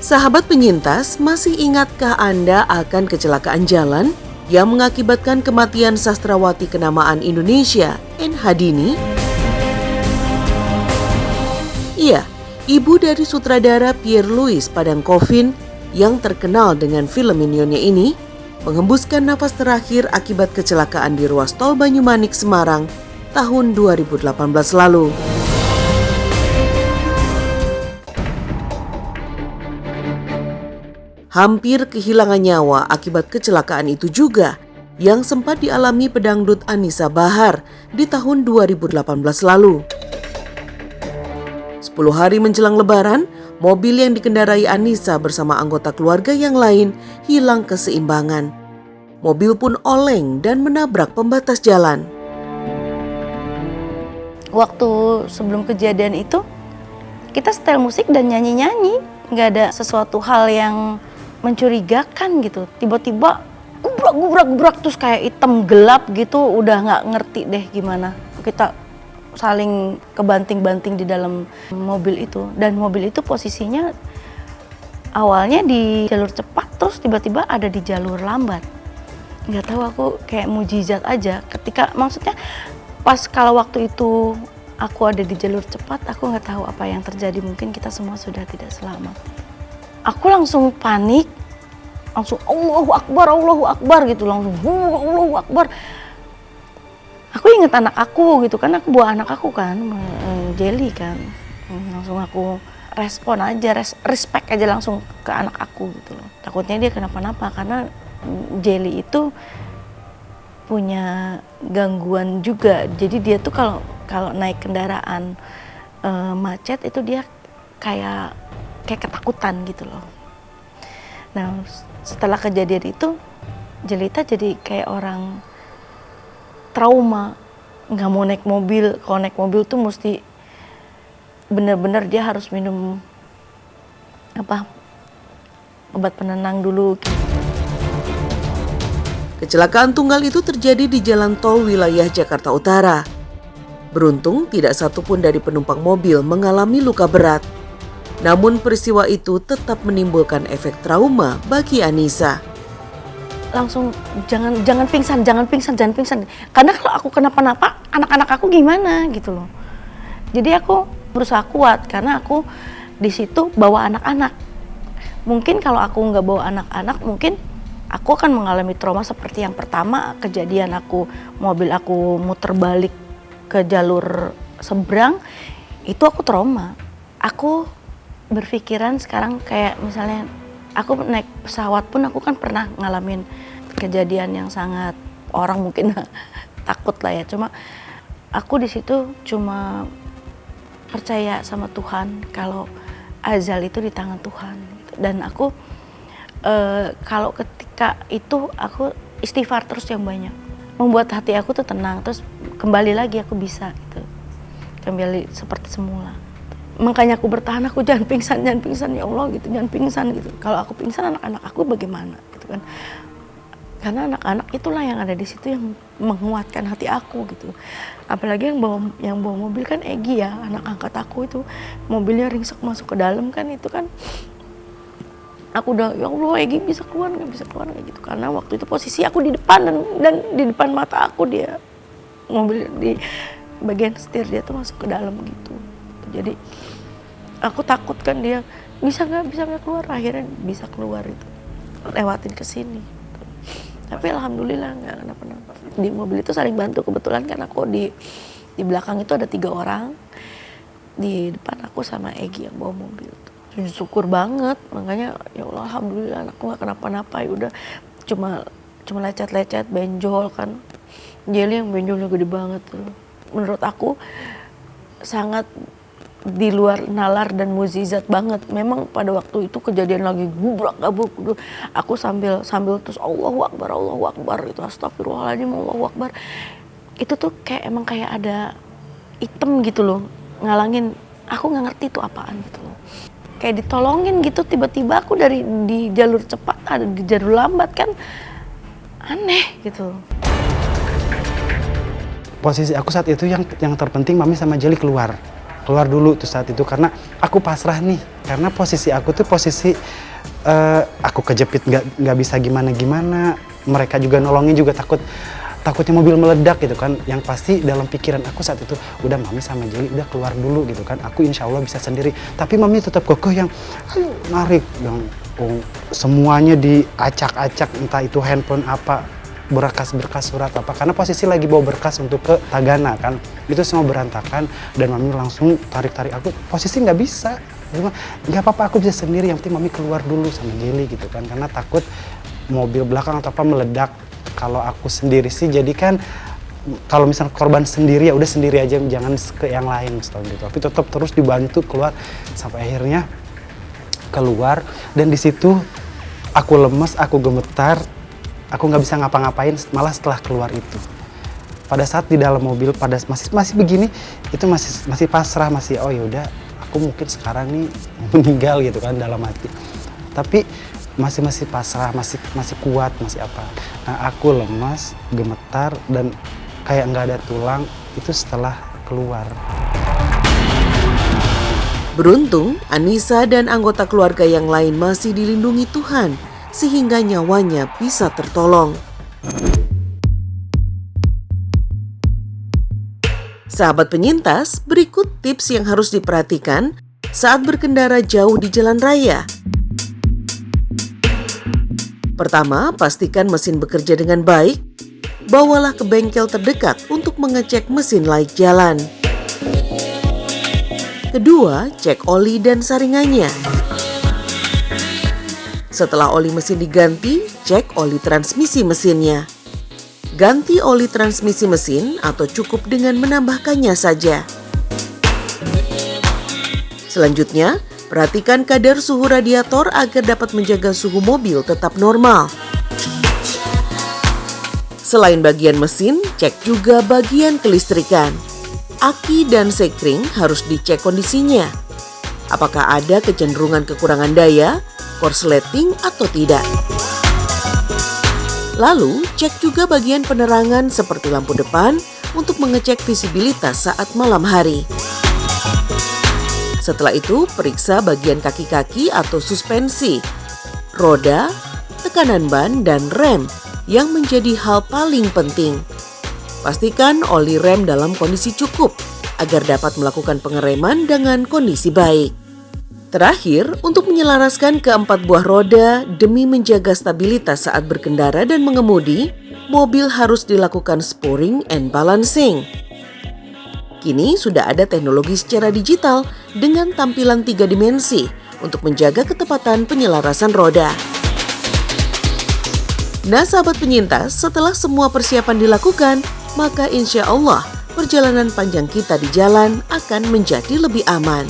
Sahabat penyintas, masih ingatkah Anda akan kecelakaan jalan yang mengakibatkan kematian sastrawati kenamaan Indonesia, N. Hadini? Iya, ibu dari sutradara Pierre Louis Padangkovin yang terkenal dengan film Mignonne ini menghembuskan nafas terakhir akibat kecelakaan di ruas tol Banyumanik, Semarang tahun 2018 lalu. Hampir kehilangan nyawa akibat kecelakaan itu juga yang sempat dialami pedangdut Anissa Bahar di tahun 2018 lalu. 10 hari menjelang Lebaran, mobil yang dikendarai Anissa bersama anggota keluarga yang lain hilang keseimbangan. Mobil pun oleng dan menabrak pembatas jalan. Waktu sebelum kejadian itu, kita setel musik dan nyanyi-nyanyi. Nggak ada sesuatu hal yang mencurigakan gitu. Tiba-tiba gubrak terus kayak hitam gelap gitu, udah nggak ngerti deh gimana. Kita saling kebanting-banting di dalam mobil itu, dan mobil itu posisinya awalnya di jalur cepat terus tiba-tiba ada di jalur lambat. Nggak tahu, aku kayak mujizat aja ketika, maksudnya pas kalau waktu itu aku ada di jalur cepat, aku nggak tahu apa yang terjadi, mungkin kita semua sudah tidak selamat. Aku langsung panik, langsung Allahu Akbar gitu, langsung Allahu Akbar. Aku ingat anak aku gitu kan, aku bawa anak aku kan, Jelly kan. Langsung aku respon aja, respect aja langsung ke anak aku gitu loh. Takutnya dia kenapa-napa karena Jelly itu punya gangguan juga. Jadi dia tuh kalau naik kendaraan macet itu dia kayak ketakutan gitu loh. Nah, setelah kejadian itu, Jelita jadi kayak orang trauma, nggak mau naik mobil. Kalau naik mobil tuh mesti bener-bener dia harus minum obat penenang dulu. Kecelakaan tunggal itu terjadi di jalan tol wilayah Jakarta Utara. Beruntung tidak satupun dari penumpang mobil mengalami luka berat. Namun peristiwa itu tetap menimbulkan efek trauma bagi Anissa. Langsung jangan pingsan. Karena kalau aku kenapa-napa, anak-anak aku gimana gitu loh. Jadi aku berusaha kuat karena aku di situ bawa anak-anak. Mungkin kalau aku nggak bawa anak-anak, mungkin aku akan mengalami trauma seperti yang pertama kejadian mobil aku muter balik ke jalur seberang, itu aku trauma. Aku berpikiran sekarang kayak misalnya aku naik pesawat pun aku kan pernah ngalamin kejadian yang sangat orang mungkin takut lah ya. Cuma aku di situ cuma percaya sama Tuhan kalau azal itu di tangan Tuhan. Dan aku kalau ketika itu aku istighfar terus yang banyak, membuat hati aku tuh tenang, terus kembali lagi aku bisa gitu, kembali seperti semula. Makanya aku bertahan, aku jangan pingsan ya Allah gitu, jangan pingsan gitu. Kalau aku pingsan anak-anak aku bagaimana gitu kan. Karena anak-anak itulah yang ada di situ yang menguatkan hati aku gitu. Apalagi yang bawa mobil kan Egy ya, anak angkat aku itu. Mobilnya ringsek masuk ke dalam kan, itu kan aku udah ya Allah Egy bisa keluar nggak gitu. Karena waktu itu posisi aku di depan dan di depan mata aku dia mobil di bagian setir dia tuh masuk ke dalam gitu. Jadi aku takut kan dia bisa nggak keluar, akhirnya bisa keluar itu lewatin ke sini. Tapi alhamdulillah nggak kenapa-napa. Di mobil itu saling bantu, kebetulan kan aku di belakang itu ada 3 orang, di depan aku sama Egy yang bawa mobil. Syukur banget, makanya ya Allah alhamdulillah aku nggak kenapa-napa. Ya udah cuma lecet-lecet benjol kan. Jelly yang benjolnya gede banget tuh. Menurut aku sangat di luar nalar dan mukjizat banget. Memang pada waktu itu kejadian lagi gubrak-gabuk, aku sambil terus Allahu Akbar itu, astagfirullahaladzim, Allahu Akbar. Itu tuh emang kayak ada item gitu loh, ngalangin. Aku nggak ngerti itu apaan gitu loh. Kayak ditolongin gitu, tiba-tiba aku di jalur cepat ada di jalur lambat kan, aneh gitu. Posisi aku saat itu yang terpenting Mami sama Jelly keluar. keluar dulu tuh saat itu karena aku pasrah nih, karena posisi aku tuh posisi aku kejepit nggak bisa gimana, mereka juga nolongin juga takutnya mobil meledak gitu kan. Yang pasti dalam pikiran aku saat itu, udah Mami sama Jelly udah keluar dulu gitu kan, aku insya Allah bisa sendiri. Tapi Mami tetap kokoh yang ayo narik dong, semuanya diacak-acak, entah itu handphone apa, berkas-berkas surat apa, karena posisi lagi bawa berkas untuk ke Tagana kan, itu semua berantakan. Dan Mami langsung tarik aku, posisi nggak bisa, nggak apa-apa aku bisa sendiri, yang penting Mami keluar dulu sama Jelly gitu kan, karena takut mobil belakang atau apa meledak. Kalau aku sendiri sih, jadi kan kalau misalnya korban sendiri ya udah sendiri aja, jangan ke yang lain gitu. Tapi tetap terus dibantu keluar sampai akhirnya keluar. Dan di situ aku lemes, aku gemetar, aku nggak bisa ngapa-ngapain malah setelah keluar itu. Pada saat di dalam mobil pada masih begini, itu masih pasrah, masih oh yaudah aku mungkin sekarang nih meninggal gitu kan dalam hati. Tapi masih pasrah, masih kuat, masih apa. Nah aku lemas, gemetar, dan kayak nggak ada tulang itu setelah keluar. Beruntung, Anissa dan anggota keluarga yang lain masih dilindungi Tuhan, sehingga nyawanya bisa tertolong. Sahabat penyintas, berikut tips yang harus diperhatikan saat berkendara jauh di jalan raya. Pertama, pastikan mesin bekerja dengan baik. Bawalah ke bengkel terdekat untuk mengecek mesin laik jalan. Kedua, cek oli dan saringannya. Setelah oli mesin diganti, cek oli transmisi mesinnya. Ganti oli transmisi mesin atau cukup dengan menambahkannya saja. Selanjutnya, perhatikan kadar suhu radiator agar dapat menjaga suhu mobil tetap normal. Selain bagian mesin, cek juga bagian kelistrikan. Aki dan sekring harus dicek kondisinya. Apakah ada kecenderungan kekurangan daya, korsleting atau tidak. Lalu, cek juga bagian penerangan seperti lampu depan untuk mengecek visibilitas saat malam hari. Setelah itu, periksa bagian kaki-kaki atau suspensi, roda, tekanan ban, dan rem yang menjadi hal paling penting. Pastikan oli rem dalam kondisi cukup agar dapat melakukan pengereman dengan kondisi baik. Terakhir, untuk menyelaraskan keempat buah roda demi menjaga stabilitas saat berkendara dan mengemudi, mobil harus dilakukan spurring and balancing. Kini sudah ada teknologi secara digital dengan tampilan 3 dimensi untuk menjaga ketepatan penyelarasan roda. Nah sahabat penyintas, setelah semua persiapan dilakukan, maka insya Allah perjalanan panjang kita di jalan akan menjadi lebih aman.